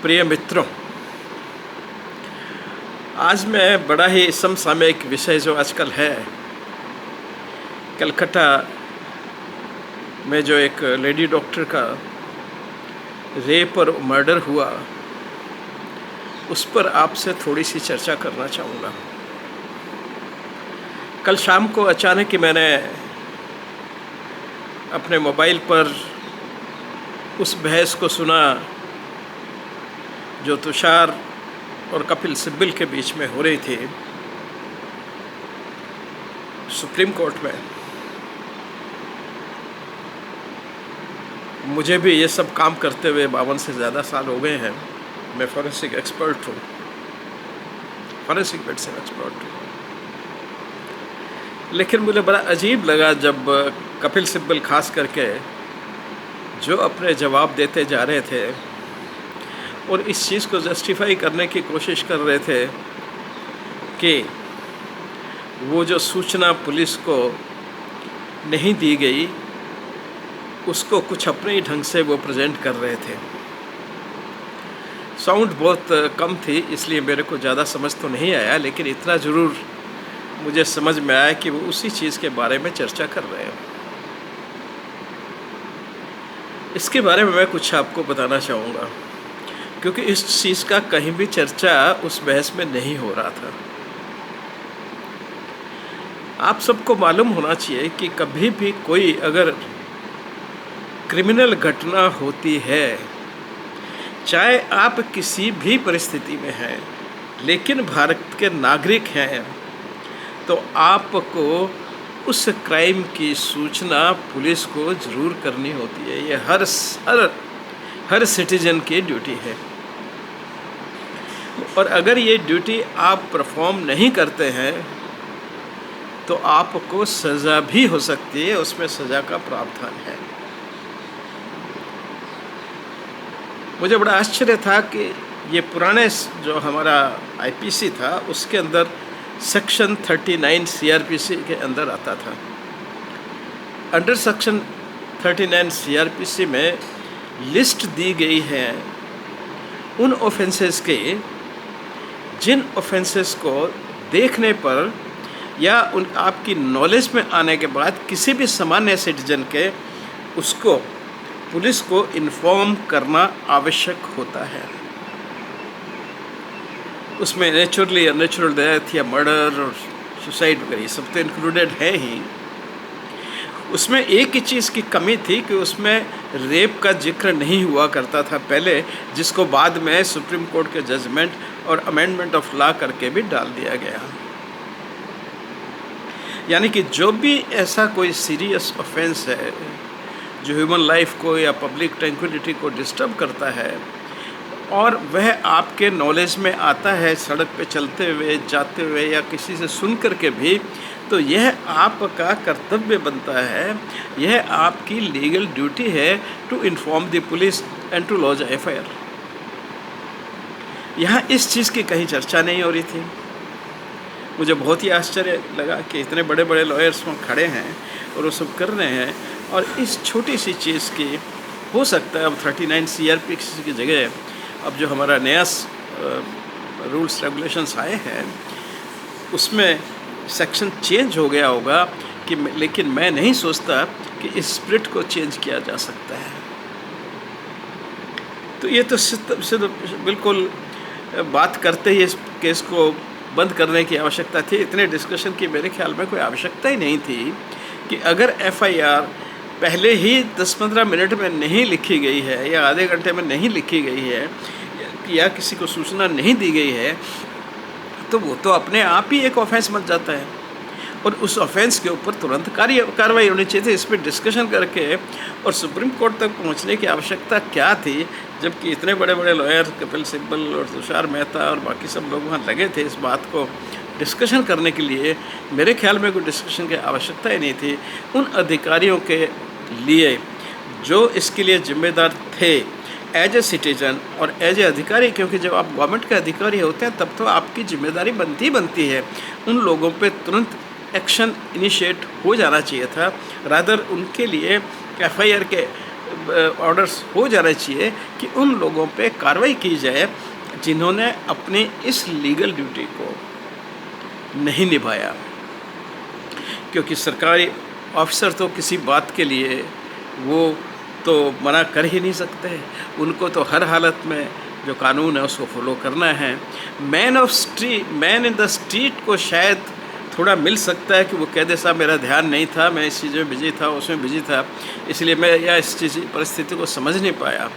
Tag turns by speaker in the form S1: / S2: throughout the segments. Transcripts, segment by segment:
S1: प्रिय मित्रों, आज मैं बड़ा ही समसामयिक विषय जो आजकल है, कलकत्ता में जो एक लेडी डॉक्टर का रेप और मर्डर हुआ, उस पर आपसे थोड़ी सी चर्चा करना चाहूँगा। कल शाम को अचानक ही मैंने अपने मोबाइल पर उस बहस को सुना जो तुषार और कपिल सिब्बल के बीच में हो रही थी सुप्रीम कोर्ट में। मुझे भी ये सब काम करते हुए 52 से ज़्यादा साल हो गए हैं। मैं फॉरेंसिक एक्सपर्ट हूँ, फॉरेंसिक मेडिसिन एक्सपर्ट हूँ। लेकिन मुझे बड़ा अजीब लगा जब कपिल सिब्बल खास करके जो अपने जवाब देते जा रहे थे और इस चीज़ को जस्टिफाई करने की कोशिश कर रहे थे कि वो जो सूचना पुलिस को नहीं दी गई, उसको कुछ अपने ही ढंग से वो प्रेजेंट कर रहे थे। साउंड बहुत कम थी, इसलिए मेरे को ज़्यादा समझ तो नहीं आया, लेकिन इतना ज़रूर मुझे समझ में आया कि वो उसी चीज़ के बारे में चर्चा कर रहे हैं। इसके बारे में मैं कुछ आपको बताना चाहूँगा, क्योंकि इस चीज़ का कहीं भी चर्चा उस बहस में नहीं हो रहा था। आप सबको मालूम होना चाहिए कि कभी भी कोई अगर क्रिमिनल घटना होती है, चाहे आप किसी भी परिस्थिति में हैं, लेकिन भारत के नागरिक हैं, तो आपको उस क्राइम की सूचना पुलिस को ज़रूर करनी होती है। ये हर सिटीजन की ड्यूटी है। और अगर ये ड्यूटी आप परफॉर्म नहीं करते हैं तो आपको सज़ा भी हो सकती है, उसमें सज़ा का प्रावधान है। मुझे बड़ा आश्चर्य था कि ये पुराने जो हमारा आईपीसी था, उसके अंदर सेक्शन 39 सीआरपीसी के अंदर आता था। अंडर सेक्शन 39 सीआरपीसी में लिस्ट दी गई है उन ऑफेंसेस के जिन ऑफेंसेस को देखने पर या उन आपकी नॉलेज में आने के बाद किसी भी सामान्य सिटीजन के उसको पुलिस को इन्फॉर्म करना आवश्यक होता है। उसमें नेचुरली अननेचुरल डेथ या मर्डर और सुसाइड वगैरह ये सब तो इंक्लूडेड है ही। उसमें एक ही चीज़ की कमी थी कि उसमें रेप का जिक्र नहीं हुआ करता था पहले, जिसको बाद में सुप्रीम कोर्ट के जजमेंट और अमेंडमेंट ऑफ लॉ करके भी डाल दिया गया। यानी कि जो भी ऐसा कोई सीरियस ऑफेंस है जो ह्यूमन लाइफ को या पब्लिक ट्रैंक्विलिटी को डिस्टर्ब करता है और वह आपके नॉलेज में आता है सड़क पे चलते हुए, जाते हुए या किसी से सुन कर के भी, तो यह आपका कर्तव्य बनता है, यह आपकी लीगल ड्यूटी है to inform the police and to lodge FIR. यहाँ इस चीज़ की कहीं चर्चा नहीं हो रही थी। मुझे बहुत ही आश्चर्य लगा कि इतने बड़े बड़े लॉयर्स वहाँ खड़े हैं और वो सब कर रहे हैं, और इस छोटी सी चीज़ की हो सकता है अब 39 सीआरपीसी की जगह अब जो हमारा नया रूल्स रेगुलेशंस आए हैं उसमें सेक्शन चेंज हो गया होगा कि, लेकिन मैं नहीं सोचता कि इस स्प्रिट को चेंज किया जा सकता है। तो ये तो सिद्ध बिल्कुल बात करते ही इस केस को बंद करने की आवश्यकता थी। इतने डिस्कशन की मेरे ख्याल में कोई आवश्यकता ही नहीं थी कि अगर एफआईआर पहले ही 10-15 मिनट में नहीं लिखी गई है या आधे घंटे में नहीं लिखी गई है या किसी को सूचना नहीं दी गई है, तो वो तो अपने आप ही एक ऑफेंस बन जाता है और उस ऑफेंस के ऊपर तुरंत कार्रवाई होनी चाहिए थी। इस पर डिस्कशन करके और सुप्रीम कोर्ट तक पहुंचने की आवश्यकता क्या थी, जबकि इतने बड़े बड़े लॉयर कपिल सिब्बल और तुषार मेहता और बाकी सब लोग वहाँ लगे थे इस बात को डिस्कशन करने के लिए। मेरे ख्याल में कोई डिस्कशन की आवश्यकता ही नहीं थी। उन अधिकारियों के लिए जो इसके लिए जिम्मेदार थे एज ए सिटीजन और एज ए अधिकारी, क्योंकि जब आप गवर्नमेंट के अधिकारी होते हैं तब तो आपकी जिम्मेदारी बनती है उन लोगों पे तुरंत एक्शन इनिशिएट हो जाना चाहिए था, रादर उनके लिए एफआईआर के ऑर्डर्स हो जाना चाहिए कि उन लोगों पे कार्रवाई की जाए जिन्होंने अपनी इस लीगल ड्यूटी को नहीं निभाया, क्योंकि सरकारी ऑफिसर तो किसी बात के लिए वो तो मना कर ही नहीं सकते, उनको तो हर हालत में जो कानून है उसको फॉलो करना है। मैन इन द स्ट्रीट को शायद थोड़ा मिल सकता है कि वो कह दे साहब मेरा ध्यान नहीं था, मैं इस चीज़ में बिजी था, उसमें बिजी था, इसलिए मैं या इस चीज़ परिस्थिति को समझ नहीं पाया,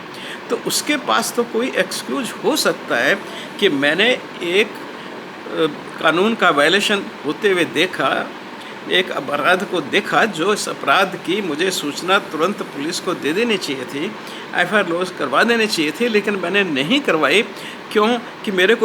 S1: तो उसके पास तो कोई एक्सक्यूज हो सकता है कि मैंने एक कानून का वायलेशन होते हुए देखा, एक अपराध को देखा, जो इस अपराध की मुझे सूचना तुरंत पुलिस को दे देनी चाहिए थी, एफआईआर लॉज करवा देनी चाहिए थी, लेकिन मैंने नहीं करवाई। क्यों? कि मेरे को